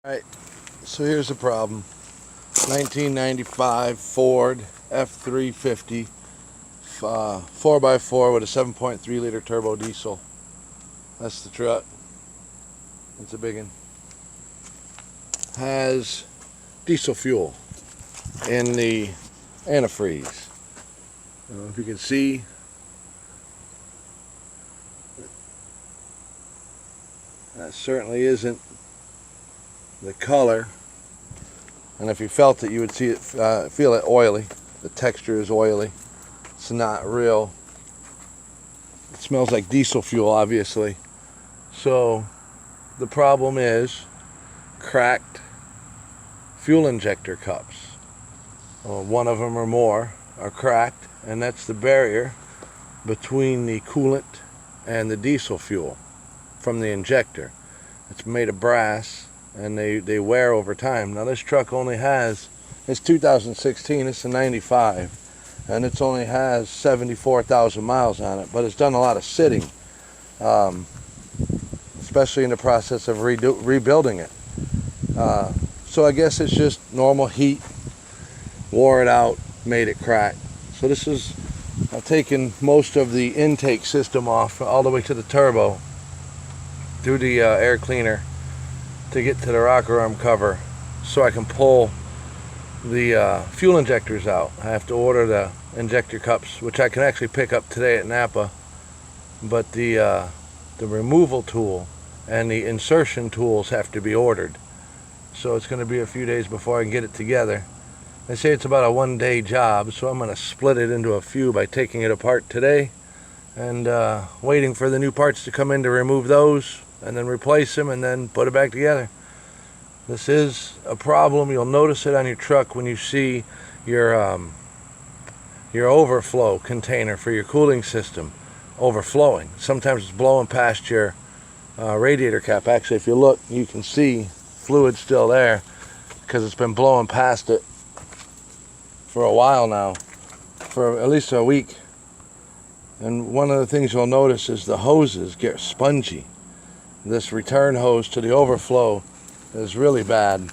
Alright, so here's the problem. 1995 Ford f350 4x4 with a 7.3 liter turbo diesel. That's the truck. It's a big one. Has diesel fuel in the antifreeze. If you can see, that certainly isn't the color, and if you felt it, you would see it, feel it oily. The texture is oily. It's not real. It smells like diesel fuel, obviously. So the problem is cracked fuel injector cups. One of them or more are cracked, and that's the barrier between the coolant and the diesel fuel from the injector. It's made of brass, and they wear over time. Now this truck only has, it's 2016, it's a 95, and it's only has 74,000 miles on it, but it's done a lot of sitting, especially in the process of rebuilding it. So I guess it's just normal heat, wore it out, made it crack. So this is, I've taken most of the intake system off all the way to the turbo through the air cleaner to get to the rocker arm cover so I can pull the fuel injectors out. I have to order the injector cups, which I can actually pick up today at Napa, but the removal tool and the insertion tools have to be ordered. So it's going to be a few days before I can get it together. They say it's about a one-day job, so I'm going to split it into a few by taking it apart today and waiting for the new parts to come in to remove those and then replace them and then put it back together. This is a problem. You'll notice it on your truck when you see your overflow container for your cooling system overflowing. Sometimes it's blowing past your radiator cap. Actually, if you look, you can see fluid still there because it's been blowing past it for a while now, for at least a week. And one of the things you'll notice is the hoses get spongy. This return hose to the overflow is really bad,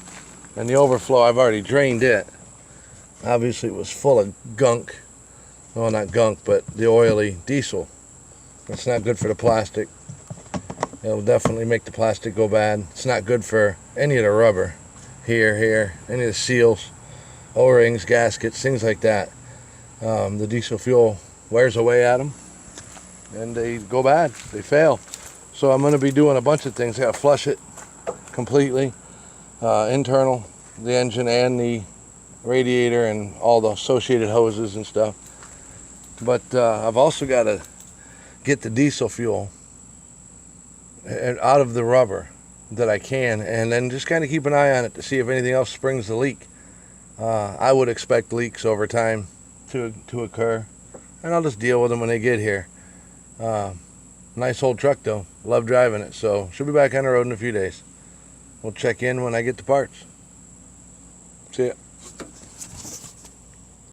and the overflow, I've already drained it. Obviously it was full of gunk. Well, not gunk, but the oily diesel. It's not good for the plastic. It'll definitely make the plastic go bad. It's not good for any of the rubber here, any of the seals, O-rings, gaskets, things like that. The diesel fuel wears away at them and they go bad, they fail. So I'm going to be doing a bunch of things. I got to flush it completely, internal, the engine and the radiator and all the associated hoses and stuff. But I've also got to get the diesel fuel out of the rubber that I can, and then just kind of keep an eye on it to see if anything else springs the leak. I would expect leaks over time to occur, and I'll just deal with them when they get here. Nice old truck though, love driving it, so she'll be back on the road in a few days. We'll check in when I get the parts. See ya.